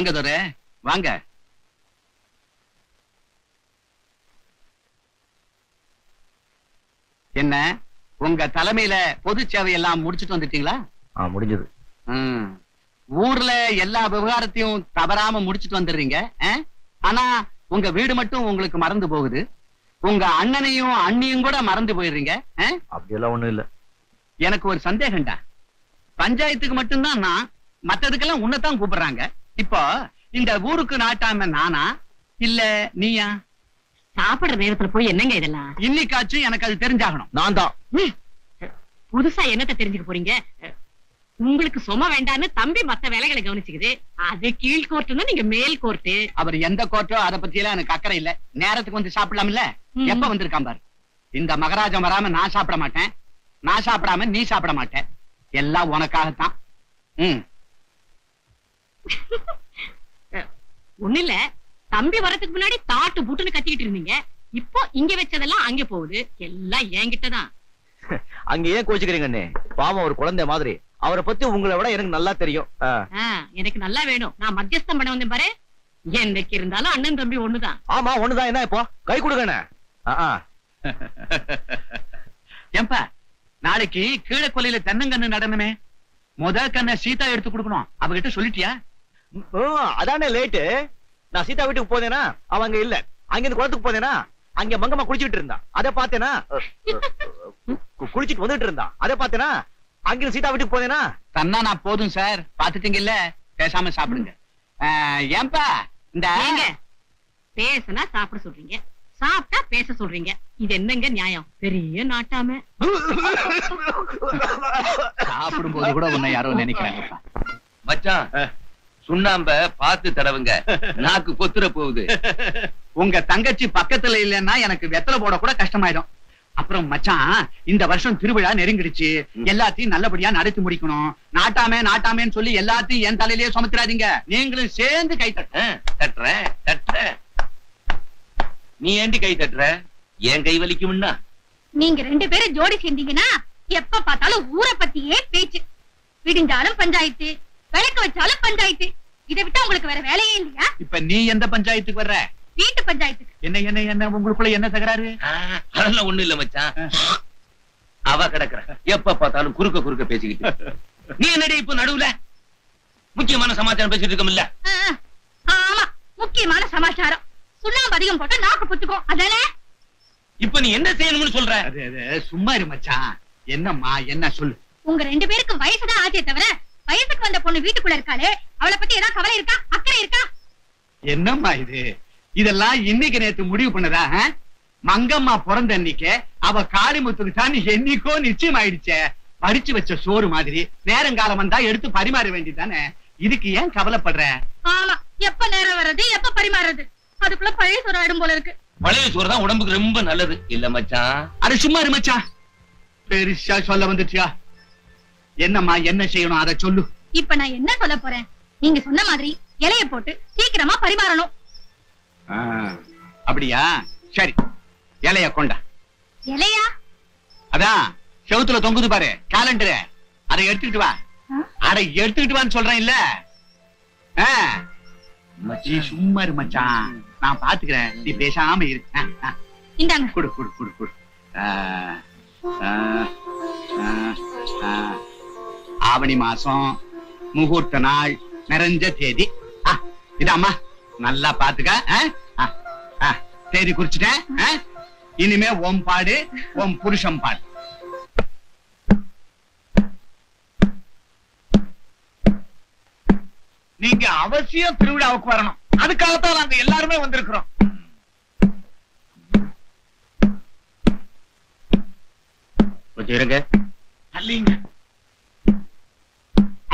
வாங்க துரை, வாங்க. என்ன உங்க தலைமையில பொது சேவை எல்லாம் முடிச்சிட்டு வந்துட்டீங்களா? முடிஞ்சது. ஊர்ல எல்லா விவகாரத்தையும் தவறாம முடிச்சிட்டு வந்துடுறீங்க. ஆனா உங்க வீடு மட்டும் உங்களுக்கு மறந்து போகுது. உங்க அண்ணனையும் அண்ணியும் கூட மறந்து போயிடுறீங்க. அப்படியெல்லாம் ஒண்ணும் இல்ல. எனக்கு ஒரு சந்தேகம்டா. பஞ்சாயத்துக்கு மட்டும்தான் நான், மத்ததுக்கெல்லாம் உன்னதான் கூப்பிடுறாங்க. இப்போ இந்த ஊருக்கு நாட்டாம நானா இல்ல நீயா? சாப்பிடுற நேரத்துல போய் என்னங்க இதெல்லாம்? இன்னைக்காச்சும் எனக்கு அது தெரிஞ்சாகணும். நான் தான். புதுசா என்னத்தை தெரிஞ்சுக்க போறீங்க? உங்களுக்கு சும்மா வேண்டான்னு தம்பி மத்த வேலைகளை கவனிச்சுக்குது. அது கீழ் கோர்ட்டுன்னா நீங்க மேல் கோர்ட்டு. அவர் எந்த கோர்ட்டோ அதை பத்தி எல்லாம் எனக்கு அக்கறை இல்ல. நேரத்துக்கு வந்து சாப்பிடலாம்ல. எப்ப வந்திருக்கான் பாரு. இந்த மகராஜம் வராம நான் சாப்பிட மாட்டேன், நான் சாப்பிடாம நீ சாப்பிட மாட்டேன். எல்லாம் உனக்காகத்தான். ஒண்ணு இல்ல, தம்பி வரதுக்கு முன்னாடி தாட்டு பூட்டுன்னு கத்திக்கிட்டு இருந்தீங்க. இப்போ இங்க வச்சதெல்லாம் அங்க போகுது. எல்லாம் என்கிட்டதான். அங்க ஏன் கோச்சுக்கிறீங்க அண்ணே? பாவம் ஒரு குழந்தை மாதிரி. அவரை பத்தி உங்களை விட எனக்கு நல்லா தெரியும். எனக்கு நல்லா வேணும். நான் மத்தியஸ்தம் பண்ண வந்தேன் பாரு. என்னைக்கு இருந்தாலும் அண்ணன் தம்பி ஒண்ணுதான். ஆமா ஒண்ணுதான். என்ன இப்போ கை கொடுங்க. ஏம்பா, நாளைக்கு கீழே கொல்லையில தென்னங்கண்ணு நடனமே. முத கண்ண சீதா எடுத்து கொடுக்கணும். அவகிட்ட சொல்லிட்டியா? அதானே லேட்டு. நான் சீதா வீட்டுக்கு போனேனா அவங்க இல்ல. அங்கிருந்து குளத்துக்கு போனேனா அங்க மங்கம்மா குளிச்சுட்டு இருந்தா. அதை பார்த்தேனா குளிச்சுட்டு வந்துட்டு இருந்தா. அதை பார்த்தேனா அங்கிருந்து சீதா வீட்டுக்கு போனேனா. தன்னா நான் போதும் சார், பாத்துட்டீங்கல்ல, பேசாம சாப்பிடுங்க. ஏன்பா இந்த பேசுனா சாப்பிட சொல்றீங்க, சாப்பிட்டா பேச சொல்றீங்க. இது என்னங்க நியாயம்? பெரிய நாட்டாம. சாப்பிடும் போது கூட உன்னை யாரோ நினைக்கிறாங்கப்பா. மச்சான், சுண்ணாம்ப பார்த்து தடவுங்க, நாக்கு பொத்துற போகுது. உங்க தங்கச்சி பக்கத்துல இல்லன்னா எனக்கு வெத்தலை போட கூட கஷ்டமாயிடும். அப்புறம் மச்சான், இந்த வருஷம் திருவிழா நெருங்கிடுச்சு. எல்லாத்தையும் நல்லபடியா நடத்தி முடிக்கணும். நாட்டாமே நாட்டாமேன்னு சொல்லி எல்லாத்தையும் என் தலையிலேயே சுமத்துறாதீங்க. நீங்களும் சேர்ந்து கை தட்டுற. நீ ஏண்டி கை தட்டுற? என் கை வலிக்கும்னா? நீங்க ரெண்டு பேரும் ஜோடி சேர்ந்தீங்கன்னா எப்ப பார்த்தாலும் ஊரை பத்தியே பேச்சு. விடிஞ்சாலும் பஞ்சாயத்து, விளக்கு வச்சாலும் பஞ்சாயத்து. இதை விட்டா உங்களுக்கு வேற வேலையே இல்லையா? இப்ப நீ எந்த பஞ்சாயத்துக்கு வர்ற? வீட்டு பஞ்சாயத்துக்கு. என்ன உங்களுக்குள்ள என்ன தகராறு? அதெல்லாம் ஒண்ணு இல்ல மச்சான். அவ கிடக்குற எப்ப பார்த்தாலும் குறுக்க பேசிக்கிட்டு. நீ என்னடி இப்ப நடுவுல முக்கியமான சமாச்சாரம் பேசிட்டு இருக்கோம்ல? ஆமா, முக்கியமான சமாச்சாரம். சுண்ணாம்பு அதிகம் போட்டா நாக்கு புத்துக்கும். அதால இப்ப நீ என்ன செய்யணும்னு சொல்ற? சும்மா இரு மச்சான். என்னம்மா என்ன சொல்லு. உங்க ரெண்டு பேருக்கு வயசுதான் ஆச்சே தவிர வயசுக்கு வந்த பொண்ணு வீட்டுக்குள்ள இருக்காளே, அவளை பத்தி ஏதாவது கவலை இருக்கா, அக்கறை இருக்கா? என்னம்மா இது? இதெல்லாம் இன்னைக்கு நேத்து முடிவு பண்ணதா? மங்கம்மா பிறந்த அன்னைக்கு அவ காளிமுத்துக்கு தான் என்னைக்கோ நிச்சயம் ஆயிடுச்சே. பறிச்சு வச்ச சோறு மாதிரி நேரங்காலம் வந்தா எடுத்து பரிமாற வேண்டியதானே. இதுக்கு ஏன் கவலைப்படுற? ஆமா, எப்ப நேரம் வர்றது, எப்ப பரிமாறுறது, அதுக்குள்ள பழைய சோறு ஆயிடும் போல இருக்கு. பழைய சோறு தான் உடம்புக்கு ரொம்ப நல்லது இல்ல மச்சான்? அது சும்மா இரு மச்சான். பெருசா சொல்ல வந்துட்டியா? என்னம்மா என்ன செய்யணும் அதை சொல்லு. இப்ப நான் என்ன சொல்ல போறேன்? நீங்க சொன்ன மாதிரி இலைய போட்டு சீக்கிரமா பரிமாறணும். அப்படியா? சரி, இலைய கொண்டா. இலையா? அதான் செவுத்துல தொங்குது பாரு கேலண்டர், அதை எடுத்துக்கிட்டு வா. அதை எடுத்துக்கிட்டு வான்னு சொல்றேன் இல்ல. சும்மா இரு மச்சான், நான் பாத்துக்கிறேன். நீ பேசாம இரு. இந்தாங்க. குடு குடு குடு குடு. ஆவணி மாசம், முகூர்த்த நாள், நிறைஞ்ச தேதி. இதாம்மா, நல்லா பாத்துக்க. தேதி குறிச்சிட்டேன். இனிமே உன் பாடு, உன் புருஷன் பாடு. நீங்க அவசியம் திருவிழாவுக்கு வரணும். அதுக்காகத்தான் நாங்க எல்லாருமே வந்திருக்கிறோம். கொஞ்சம் இருங்க. அல்லீங்க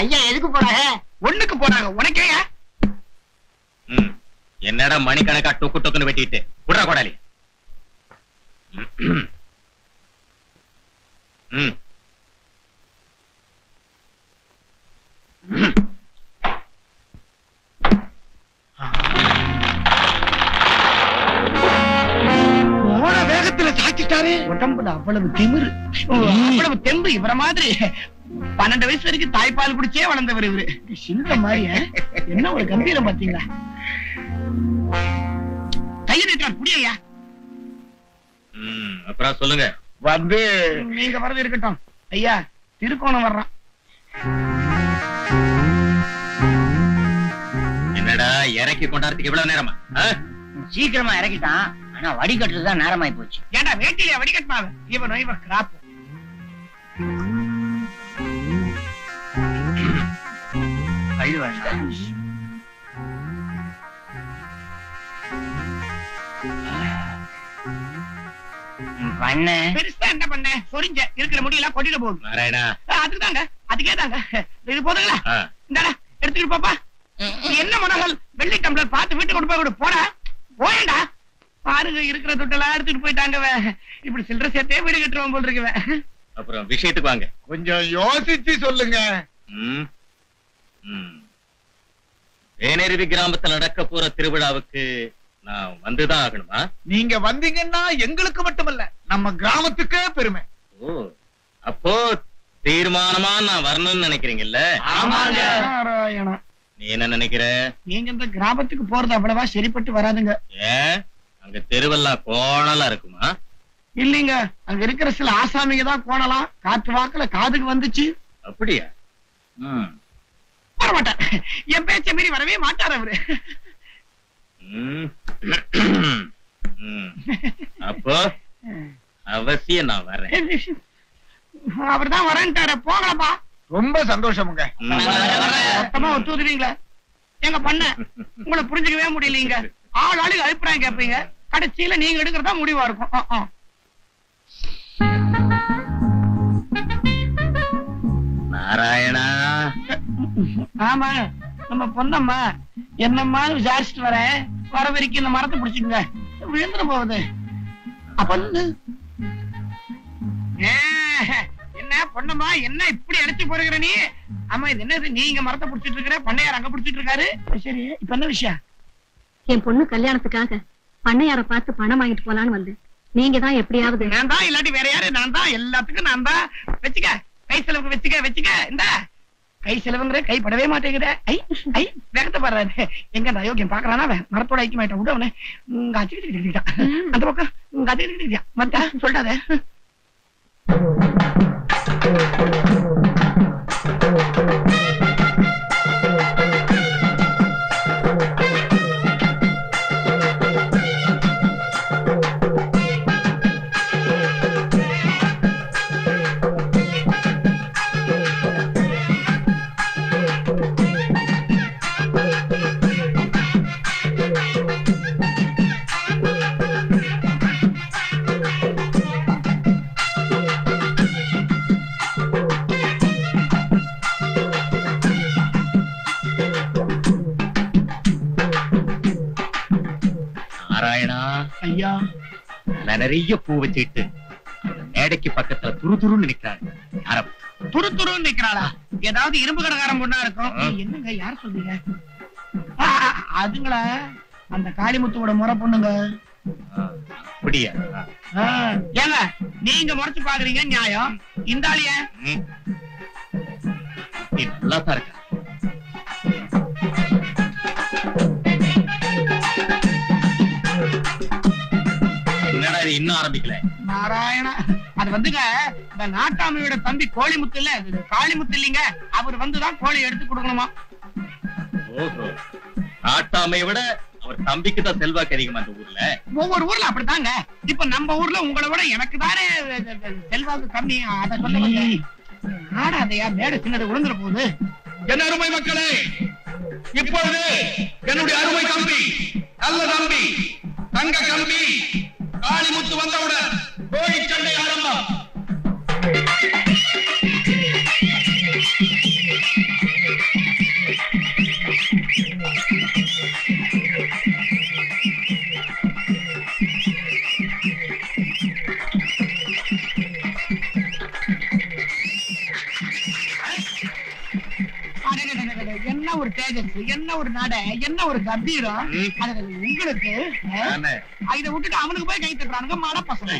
ஐயா எதுக்கு போறாங்க? ஒண்ணுக்கு போறாங்க. உனக்கே என்னடா மணிக்கணக்கா டொக்கு டொக்குன்னு வெட்டிட்டு விடுற கோடாலி. வேகத்துல சாச்சிட்டாரு. உடம்புல அவ்வளவு திமிரு, அவ்வளவு தெம்பு. இவர மாதிரி 12 வயசு வரைக்கும் தாய்ப்பால் குடிச்சே வளர்ந்தவர் இவரு. சிங்க மாதிரியா என்ன ஒரு கம்பீரம் பாத்தீங்களா? கையை நீட்டார் புடியா. அப்புறம் சொல்லுங்க. வந்து நீங்க வரது இருக்கட்டும் ஐயா, திருக்கோணம் வர்றான். என்னடா இறக்கி கொண்டாடுறதுக்கு இவ்வளவு நேரமா? சீக்கிரமா இறக்கிட்டான், ஆனா வடிகட்டுறதுதான் நேரமாயி போச்சு. ஏண்டா வேட்டியில வடிகட்டினாவ இவன் கிராப். பண்ண பெருசா என்ன பண்ண? சொரிஞ்ச இருக்கிற முடியெல்லாம் கொட்டிட்டு போகுது. நாராயணா, அதுக்குதாங்க, அதுக்கே தாங்க. இது போதுங்களா? இந்தாடா எடுத்துக்கிட்டு பாப்பா. என்ன மனங்கள் வெள்ளி டம்ளர் பார்த்து வீட்டு கொண்டு போய் கொடு. போடா போயண்டா. பாருங்க இருக்கிற துட்டெல்லாம் எடுத்துட்டு போயிட்டாங்க. இப்படி சில்லற சேர்த்தே வீடு கட்டுறோம் போல் இருக்குவ. அப்புறம் விஷயத்துக்கு வாங்க. கொஞ்சம் யோசிச்சு சொல்லுங்க. வேனருவி கிராமத்தில் நடக்க போற திருவிழாவுக்கு நான் வந்துதான் ஆகணுமா? நீங்க வந்தீங்கன்னா எங்களுக்கு மட்டுமல்ல, நம்ம கிராமத்துக்கே பெருமை. ஓ, அப்போ தீர்மானமா நான் வரணும்னு நினைக்கிறீங்கல்ல? நாராயணா, நீ என்ன நினைக்கிற? நீங்க இந்த கிராமத்துக்கு போறது அவ்வளவா சரிப்பட்டு வராதுங்க. ஏன், அங்க தெருவெல்லாம் கோணலா இருக்குமா? இல்லீங்க, அங்க இருக்கிற சில ஆசாமிங்க தான் கோணலாம். காத்து வாக்குல காதுக்கு வந்துச்சு. அப்படியா? வரமாட்டார். என் பேச்ச மீறி வரவே மாட்டார் அவரு. அப்போ அவசியம் நான் வரேன். அவர் தான் வரேன்ட்டார. போங்களப்பா. ரொம்ப சந்தோஷமுங்க. மொத்தமா ஒத்துவீங்களா? எங்க பண்ண உங்களை புரிஞ்சுக்கவே முடியலீங்க. ஆளுக்கு அபிப்பிராயம் கேட்பீங்க, கடைசியில நீங்க எடுக்கிறதா முடிவா இருக்கும். நாராயணா, ஆமா நம்ம பொண்ணம்மா என்னம்மா விசாரிச்சுட்டு வரேன். வர வரைக்கும் இந்த மரத்தை பிடிச்சுங்க, விழுந்துட போகுது. அப்ப என்ன பொண்ணம்மா, என்ன இப்படி அடிச்சு போறீங்க நீ? ஆமா, இது என்னது? நீங்க மரத்தை பிடிச்சிட்டு இருக்கிற, பண்ணையார் அங்க பிடிச்சிட்டு இருக்காரு. சரி, இப்ப என்ன விஷயம்? என் பொண்ணு கல்யாணத்துக்காக பண்ணையார பார்த்து பணம் வாங்கிட்டு போலான்னு வந்து, நீங்க தான் எப்படியாவது. நான் தான், இல்லாட்டி வேற யாரு? நான் தான், எல்லாத்துக்கும் நான் தான். வச்சுக்க, கை செலவுக்கு வச்சுக்க. இந்த கை செலவுங்கிற கை படவே மாட்டேங்குத. ஐ வேகத்தை பாடுறாரு. எங்க அந்த அயோக்கியம் பாக்குறானா? மரத்தோட ஐக்கியமாயிட்டான். விட அவனே அச்சுக்கிட்டான். அந்த பக்கம் அச்சுக்கிட்டு மத்தா சொல்றாத. நாராயணா, ஐயா, நிறைய பூ வச்சுட்டு மேடைக்கு பக்கத்துல துருதுருன்னு நிக்கிறாங்க. யார துருதுருன்னு நிக்கிறாளா? ஏதாவது இரும்பு கடைக்காரன் பொண்ணா இருக்கும். என்னங்க, யார் சொல்றீங்க? அதுங்களா அந்த காளிமுத்துவோட முறை பொண்ணுங்க. அப்படியா? ஏங்க நீங்க முறைச்சு பாக்குறீங்க, நியாயம். இந்த ஆளிய நல்லா தான் இருக்கா. என்னடா இது இன்னும் ஆரம்பிக்கல? நாராயணா, அது வந்துங்க இந்த நாட்டாமையோட தம்பி கோழிமுத்து இல்ல, காளிமுத்து இல்லீங்க. அவர் வந்துதான் கோழி எடுத்து கொடுக்கணுமா. ஓஹோ, நாட்டாமையை விட அவர் தம்பிக்கு தான் செல்வாக்கு அதிகமா இந்த ஊர்ல. ஒவ்வொரு ஊர்ல அப்படித்தாங்க. இப்ப நம்ம ஊர்ல உங்களை விட எனக்கு தானே செல்வாக்கு கம்மி. அத சொல்ல ஆடாதையா, மேடை சின்னது விழுந்துற போகுது. என் அருமை மக்களே, இப்பொழுது என்னுடைய அருமை தம்பி, நல்ல தம்பி, தங்க தம்பி காளிமுத்து வந்தவுடன் கோழி சண்டை ஆரம்பம். என்ன ஒரு தேஜஸ், என்ன ஒரு நட, என்ன ஒரு கம்பீரம். உங்களுக்கு இதை விட்டுட்டு அவனுக்கு போய் கை தட்டுறானுங்க மழை பசங்க.